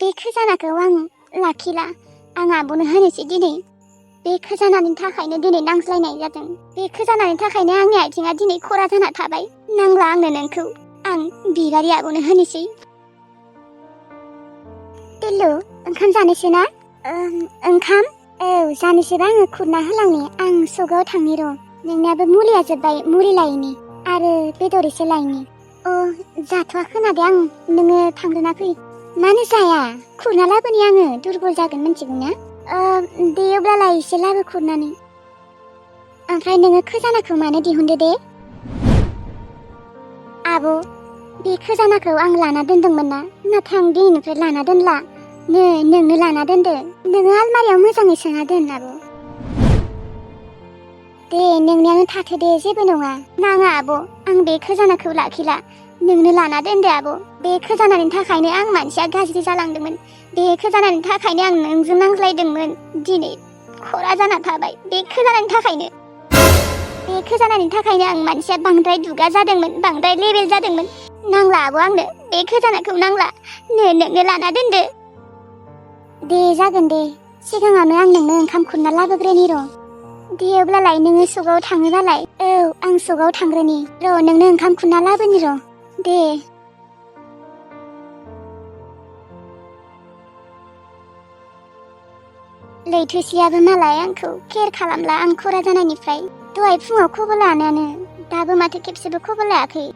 बे खजानाखौ आं लाखिला आं आब'नो होनोसै दिनै बे खजानानि थाखायनो दिनै नांज्लायनाय जादों बे खजानानि थाखायनो आंनि आथिङा दिनै खरा जाना थाबाय नांला आंनो नोंखौ आं बिबारि आब'नो होनोसै टिल्लु ओंखाम जानोसै ना ओंखाम औ जानोसैबा आङो खुरना होलांनि आं सगाव थांनि र' नोंनियाबो मुलिया जोब्बाय मुलि लायनि आरो बेदर एसे लायनि जाथ'आ खोनादों आं नोङो थांग्रोना फै मानो जाया खुरना लाबोनि आङो दुरबल जागोन मिथिगौ ना दे अब्लालाय एसे लाबो खुरनानै ओमफ्राय नोङो खजानाखौ मानो दिहुनदो दे आब' बे खजानाखौ आं लाना दोनदोंमोन ना नाथाय आं दिनैनिफ्राय लाना दोनला नोंनो लाना दोनदो नोङो आलमारियाव मोजाङै सोना दोन आब' दे नोंनियानो थाथो दे जेबो नङा नाङा आब' आं बे खजानाखौ लाखिला नोंनो लाना दोनदो आब' बे खजानानि थाखायनो आं मानसिया गाज्रि जालांदोंमोन बे खजानानि थाखायनो आं नोंजों नांज्लायदोंमोन दिनै खरा जाना थाबाय बे खजानानि थाखायनो आं मानसिया बांद्राय दुगा जादोंमोन बांद्राय लेबेल जादोंमोन नांला आब' आंनो बे खजानाखौ नांला नोंनो लाना दोनदो दे जागोन दे सिगाङावनो आं नोंनो ओंखाम खुरना लाबोग्रोनि र' दे अब्लालाय नोङो सगाव थाङोबालाय औ आं सगाव थांग्रोनि र' नोंनो ओंखाम खुरना लाबोनि र' दे लैथोसेयाबो मालाय आंखौ केयार खालामला आं खरा जानायनिफ्राय दहाय फुङाव खबर लानायानो दाबो माथो खेबसेबो खबर लायाखै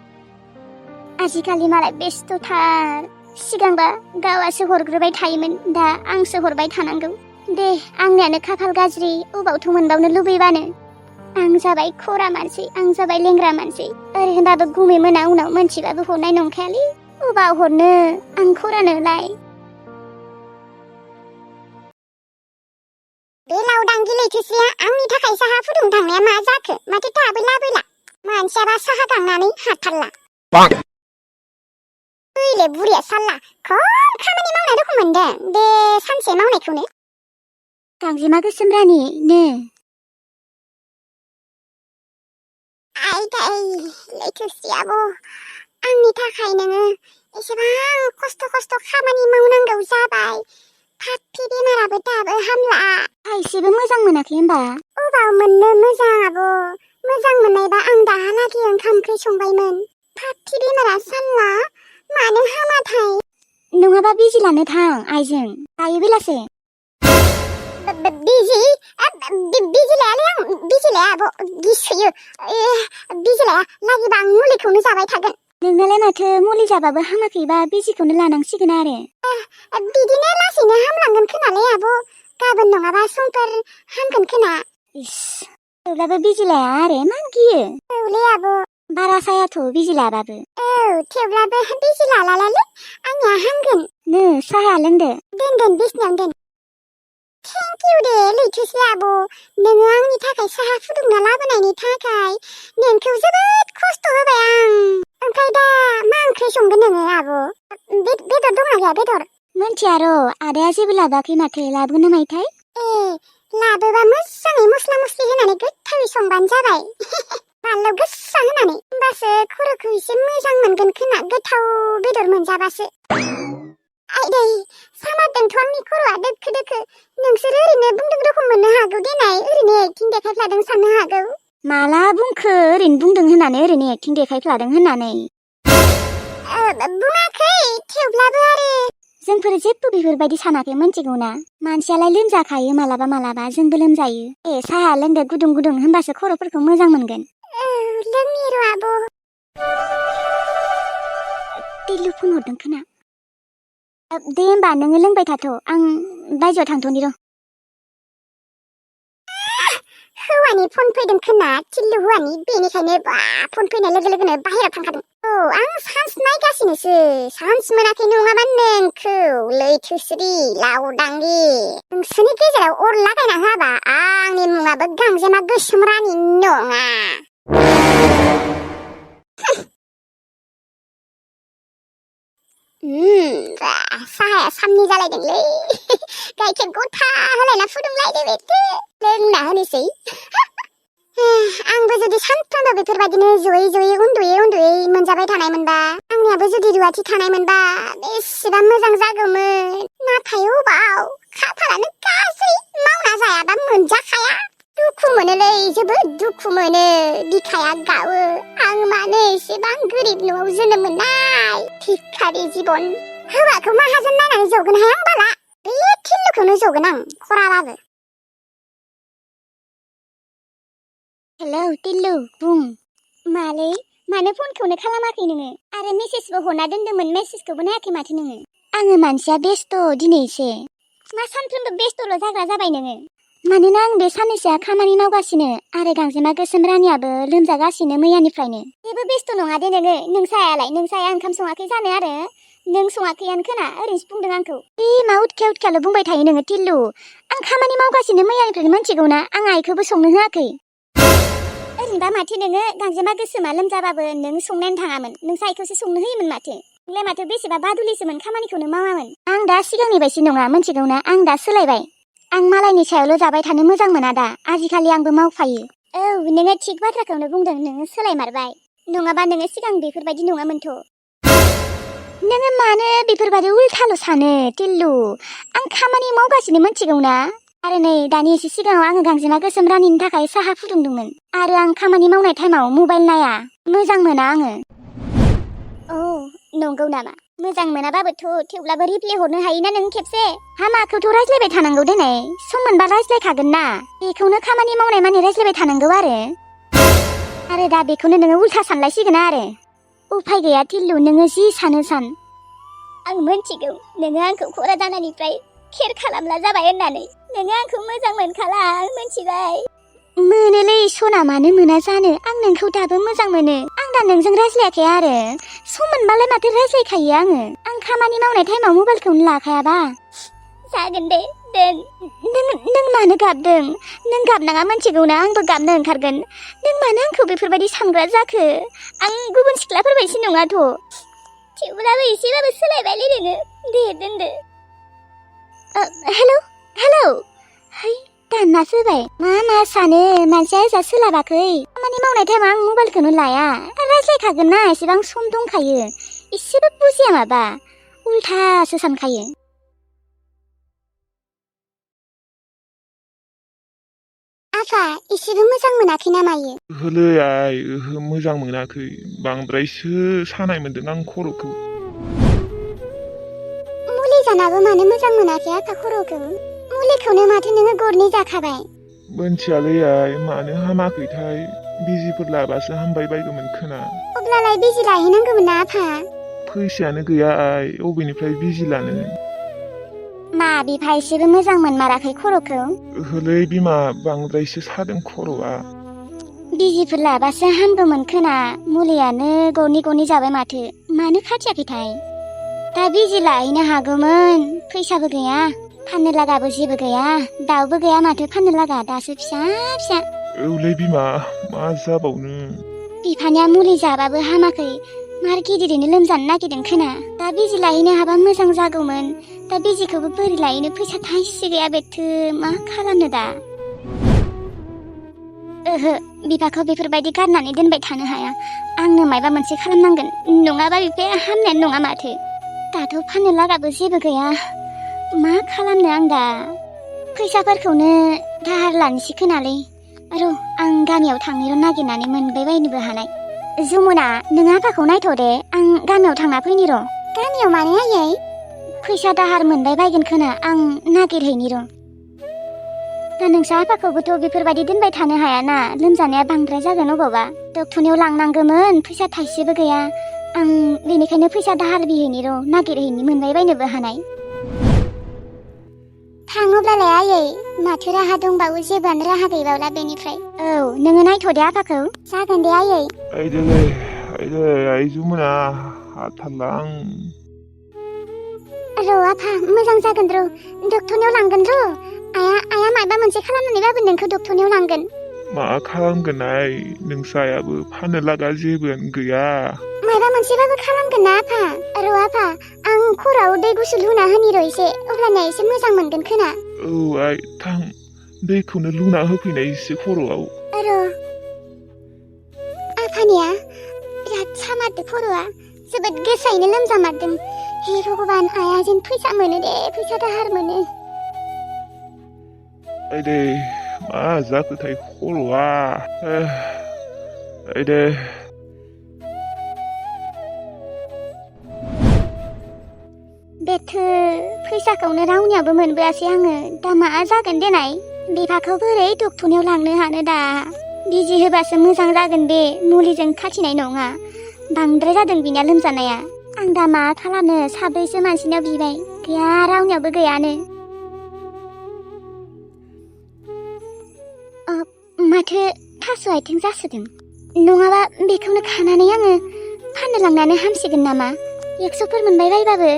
आजिखालि मालाय बेस्थ'थार सिगांबा गावासो हरग्रोबाय थायोमोन दा आंसो हरबाय थानांगौ दे आंनियानो खाफाल गाज्रि अबावथ' मोनबावनो लुबैबानो आं जाबाय खरा मानसि आं जाबाय लेंग्रा मानसि ओरैनोबाबो गुमै मोना उनाव मोनथिबाबो हरनाय नंखायालै अबाव हरनो आं खरानोलाय बे लावदांगि लैथोसेया आंनि थाखाय साहा फुदुंनो थांनाया मा जाखो माथो दाबो लाबोला मानसियाबा साहा गांनानै हाथारला ओइले बुरिया साल्ला खम खामानि मावनाय रखम मोनदों बे सानसे मावनायखौनो गांजेमा गोसोम रानि नो आइदै लैथोसेयाबो आंनि थाखाय नोङो एसेबां खस्थ' खामानि मावनांगौ जाबाय फाथि बेमाराबो दाबो हामला एसेबो मोजां मोनाखै होमबा अबाव मोननो मोजां आब' मोजां मोननायबा आं दाहालागै ओंखाम ओंख्रि संबायमोन फाथि बेमारा साल्ला मानो हामाथाय नङाबा बिजि लानो थां आइजों दायो बेलासे बिजि लायालै आं बिजि लाया आब' गिसोयो बिजि लाया लागिबा आं मुलिखौनो जाबाय थागोन नोंनालाय माथो मुलि जाबाबो हामाखैबा बिजिखौनो लानांसिगोन आरो बिदिनो लासैनो हामलांगोन खोनालै आब' गाबोन नङाबा समफोर हामगोन खोना इस थेवब्लाबो बिजि लाया आरो मान गियो औलै आब' बारा सायाथ' बिजि लाबाबो औ थेवब्लाबो बिजि लालालालै आंनिया हामगोन नो साहा लोंदो दोन बिसिनायावनो दोन थेंक इउ दे लैथोसे आब' नोङो आंनि थाखाय साहा फुदुंना लाबोनायनि थाखाय नोंखौ जोबोद खस्थ' होबाय आं ओमफ्राय दा मा ओंख्रि संगोन नोङो आब' बेदर दंना गैया बेदर मोनथिया र' आदाया जेबो लाबोआखै माथो लाबोगोन ना मायोथाय लाबोबा मोजाङै मस्ला मस्लि होनानै गोथावै संबानो जाबाय बानलु गोसा होनानै होमबासो खर'खौ एसे मोजां मोनगोन खोना गोथाव बेदर मोनजाबासो आइदै सामारदोंथ' आंनि खर'आ दोखो नोंसोर ओरैनो बुंदों रखम मोननो हागौ देनाय ओरैनो एक्टिं देखायफ्लादों साननो हागौ माला बुंखो ओरैनो बुंदों होननानै ओरैनो एक्टिं देखायफ्लादों होननानै बुङाखै थेवब्लाबो आरो जोंफोर जेबो बेफोरबायदि सानाखै मोनथिगौ ना मानसियालाय लोमजाखायो मालाबा जोंबो लोमजायो साहा लोंदो गुदुं होनबासो खर'फोरखौ मोजां मोनगोन लोंनि र' आब' टिल्लु फन हरदों खोना दे होमबा नोङो लोंबाय थाथ' आं बायजोआव थांथ'नि र' हौवानि फन फैदों खोना टिल्लु हौवानि बेनिखायनो फन फैनाय लोगो लोगोनो बाहेरायाव थांखादों औ आं सान्स नायगासिनोसो सान्स मोनाखै नङाबा नोंखौ लैथोश्री लावदांगि नोंसोरनि गेजेराव अर लागायना होआबा आंनि मुङाबो गांजेमा गोसोम रानि नङा साहाया सामनि जालायदोंलै गाइखेर गथा होलायना फुदुंलायदो बेखौ लोंना होनोसै आंबो जुदि सानफ्रामबो बेफोरबायदिनो जयै उन्दुयै मोनजाबाय थानायमोनबा आं आंनियाबो जुदि रुवाथि थानायमोनबा बेसेबा मोजां जागौमोन नाथाय अबाव खाफालानो गाज्रि मावना जायाबा मोनजाखाया दुखु मोनोलै जोबोद दुखु मोनो बिखाया गावो आं मानो एसेबां गोरिब न'आव जोनोम मोननाय भिखारि जिबन हौवाखौ माहाजोन नायनानै जगोन हाया आं बाला बे थिल्लुखौनो जगोन आं खराबाबो हेलौ टिल्लु बुं मालै मानो फनखौनो खालामाखै नोङो आरो मेसेजबो हरना दोन्दोंमोन मेसेजखौबो नायाखै माथो नोङो आङो मानसिया बेस्थ दिनै एसे मा सानफ्रोमबो बेस्थल जाग्रा जाबाय नोङो मानोना आं बे साननैसोआ खामानि मावगासिनो आरो गांजेमा गोसोम रानियाबो लोमजागासिनो मैयानिफ्रायनो जेबो बेस्थ नङा दे नोङो नोंसाया ओंखाम सङाखै जानो आरो नों सङाखैयानो खोना ओरैनोसो बुंदों आंखौ बे मा उदखायाल बुंबाय थायो नोङो टिल्लु आं खामानि मावगासिनो मैयानिफ्रायनो मिथिगौना आं आइखौबो संनो होआखै ओरैनोबा माथो नोङो गांजेमा गोसोमा लोमजाबाबो नों संनानै थाङामोन नोंसा आइखौसो संनो होयोमोन माथो नोंलाय माथो बेसेबा बादुलिसोमोन खामानिखौनो मावामोन आं दा सिगांनि बायदि नङा मिथिगौना आं दा सोलायबाय आं मालायनि सायावल जाबाय थानो मोजां मोना दा आजिखालि आंबो मावफायो औ नोङो थिग बाथ्राखौनो बुंदों नोङो सोलायमारबाय नङाबा नोङो सिगां बेफोरबायदि नङामोनथ नोङो मानो बेफोरबायदि उल्थाल सानो टिल्लु आं खामानि मावगासिनो मिथिगौना आरो नै दानि एसे सिगाङाव आङो गांजेमा गोसोम रानिनि थाखाय साहा फुदुंदोंमोन आरो आं खामानि मावनाय टाइमाव मबाइल नाया मोजां मोना आङो औ नंगौ नामा मोजां मोनाबाबोथ थेवब्लाबो रिप्लाय हरनो हायोना नों खेबसे हामाखौथ रायज्लायबाय थानांगौ दिनै सम मोनबा रायज्लायखागोन ना बेखौनो खामानि मावनाय माने रायज्लायबाय थानांगौ आरो दा बेखौनो नोङो उल्था सानलायसिगोन आरो उफाय गैया टिल्लु नोङो जि सानो सान आं मोनथिगौ नोङो आंखौ खरा जानायनिफ्राय खेर खालामला जाबाय होननानै नोङो आंखौ मोजां मोनखाला आं मोनथिबाय मोनोलै सना मानो मोना जानो आं नोंखौ दाबो मोजां मोनो आं दा नोंजों रायज्लायाखै आरो सम मोनबालाय माथो रायज्लायखायो आं खामानि मावनाय टाइमाव मबाइलखौनो लाखायाबा जागोन दे दोन नों मानो गाबदों नों गाबनाङा मिथिगौना आंबो गाबनो ओंखारगोन नों मानो आंखौ बेफोरबायदि सानग्रा जाखो आं गुबुन सिख्लाफोरबायदि नङाथ थेवब्लाबो एसेबाबो सोलायबायलै नोङो दे दोनदो हेलौ है दाननासो होबाय मा सानो मानसिया एजा सोलाबाखै खामानि मावनाय टाइमाव आं मबाइलखौनो लाया रायज्लायखागोन ना एसेबां सम दंखायो एसेबो बुजिया माबा उल्थासो सानखायो आफा एसेबो मोजां मोनाखै ना मायो ओहोलै आइ ओहो मोजां मोनाखै बांद्रायसो सानाय मोन्दों आं खर'खौ मुलि जानाबो मानो मोजां मोनाखै आफा खर'खौ मुलिखौनो माथो नोङो गरनै जाखाबाय मोनथियालै आइ मानो हामाखैथाय बिजिफोर लाबासो हामबाय बायगौमोन खोना अब्लालाय बिजि लाहैनांगौमोन ना आफा फैसायानो गैया आइ अबेनिफ्राय बिजि लानो मा बिफा एसेबो मोजां मोनमाराखै खर'खौ ओहोलै बिमा बांद्रायसो सादों खर'आ बिजिफोर लाबासो हामगौमोन खोना मुलियानो गरनै जाबाय माथो मानो खाथियाखैथाय दा बिजि लाहैनो हागौमोन फैसाबो गैया फाननो लागाबो जेबो गैया दाउबो गैया माथो फाननो लागा दासो फिसा औलै बिमा मा जाबावनो बिफानिया मुलि जाबाबो हामाखै मार गिदिरैनो लोमजानो नागिरदों खोना दा बिजि लाहैनो हाबा मोजां जागौमोन दा बिजिखौबो बोरै लायनो फैसा थाइसे गैया बेथो मा खालामनो दा ओहो बिफाखौ बेफोरबायदि गारनानै दोनबाय थानो हाया आंनो मायबा मोनसे खालामनांगोन नङाबा बिफाया हामनायानो नङा माथो दाथ' फाननो लागाबो जेबो गैया मा खालामनो आं दा फैसाफोरखौनो दाहार लानोसै खोनालै र' आं गामियाव थांनो नागिरनानै मोनबाय बायनोबो हानाय जमुना नों आफाखौ नायथ' दे आं गामियाव थांना फैनि र' गामियाव मानो आयै फैसा दाहार मोनबाय बायगोन खोना आं नागिरहैनि र' दा नोंसा आफाखौबोथ' बेफोरबायदि दोनबाय थानो हायाना लोमजानाया बांद्राय जागोन अबावबा डक्टरनियाव लांनांगौमोन फैसा थाइसेबो गैया आं बेनिखायनो फैसा दाहार बिहैनि र' नागिरहैनि मोनबाय बायनोबो हानाय थाङोब्लालाय आयै माथो राहा दंबावो जेबोआनो राहा गैबावला बेनिफ्राय औ नोङो नायथ' दे आफाखौ जागोन दे आयै आइ जमुना हाथारला आं र' आफा मोजां जागोन र' डक्टरनियाव लांगोन र' आया माबा मोनसे खालामनानैबाबो नोंखौ डक्टरनियाव लांगोन मा खालामगोन आइ नोंसायाबो फाननो लागा जेबोआनो गैया माबा मोनसेबाबो खालामगोन ना आफा र' आफा आं खर'आव दै गुसु लुना होनि र' एसे अब्लानिया एसे मोजां मोनगोन खोना औ आइ थां दैखौनो लुना होफैनाय एसे खर'आव र' आफानिया बिराद सामारदो खर'आ जोबोद गोसायैनो लोमजामारदों हे भगबान आइया जेन फैसा मोनो दे फैसा दाहार मोनो आइदै मा जाखोथाय खर'आ आइदै बेथो फैसाखौनो रावनियाबो मोनबोआसै आङो दा मा जागोन देनाय बिफाखौ बोरै डक्टरनियाव लांनो हानो दा बिजि होबासो मोजां जागोन बे मुलिजों खाथिनाय नङा बांद्राय जादों बिना लोमजानाया आं दा मा खालामनो साब्रैसो मानसिनाव बिबाय गैया रावनियावबो गैयानो माथो थास' आथिं जासोदों नङाबा बेखौनो खानानै आङो फाननो लांनानै हामसिगोन नामा 100फोर मोनबाय बायबाबो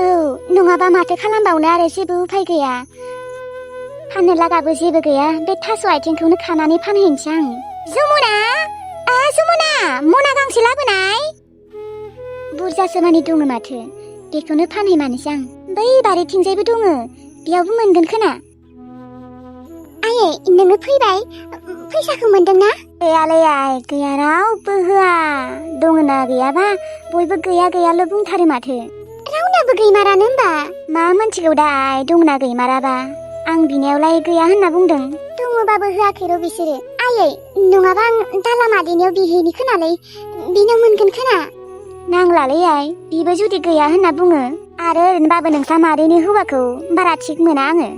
औ नङाबा माथो खालामबावनो आरो जेबो उफाय गैया फाननो लागाबो जेबो गैया बे थास' आथिंखौनो खानानै फानहैनोसै आं जमुना जमुना मना गांसे लाबोनाय बुरजासो मानि दङ माथो बेखौनो फानहैमानोसै आं बै बारिथिंजायबो दङ बेयावबो मोनगोन खोना आयै नोङो फैबाय फैसाखौ मोनदोंना गैयालै आइ गैया रावबो होआ दङना गैयाबा बयबो गैया गैयाल' बुंथारो माथो रावनाबो गैमारानो होमबा मा मोनथिगौ दा आइ दंना गैमाराबा आं बिनायावलाय गैया होनना बुंदों दङबाबो होआखै र' बिसोरो आयै नङाबा आं दाला मादैनियाव बिहैनि खोनालै बिनाव मोनगोन खोना नांलालै आइ बिबो जुदि गैया होनना बुङो आरो ओरैनोबाबो नोंसा मादैनि हौवाखौ बारा थिग मोना आङो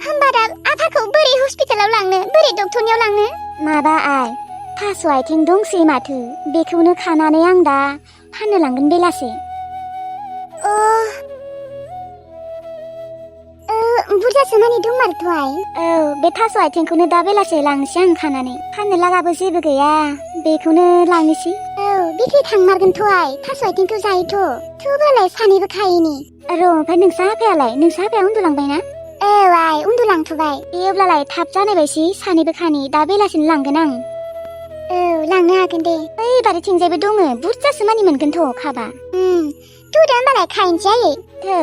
होमबा दा आफाखौ बोरै हस्पिटालाव लांनो बोरै डक्टरनियाव लांनो माबा आइ थास' आथिं दंसै माथो बेखौनो खानानै आं दा फाननो लांगोन बेलासे बुरजासो मानि दंमारोथ' आइ औ बे थास' आथिंखौनो दा बेलासे लांनोसै आं खानानै फाननो लागाबो जेबो गैया बेखौनो लांनोसै औ बेखे थांमारगोनथ' आइ थास' आथिंखौ जायोथ' थेवबालाय सानैबो खायैनि र' ओमफ्राय नोंसा आफाया उन्दुलांबायना औ आइ उन्दुलांथ'बाय दे अब्लालाय थाब जानाय बायसि सानैबो खानि दा बेलासिनो लांगोन आं औ लांनो हागोन दे बै बारिथिंजायबो दङ बुरजासो मानि मोनगोनथ' खाबा दा होमबालाय खायनोसै आयै औ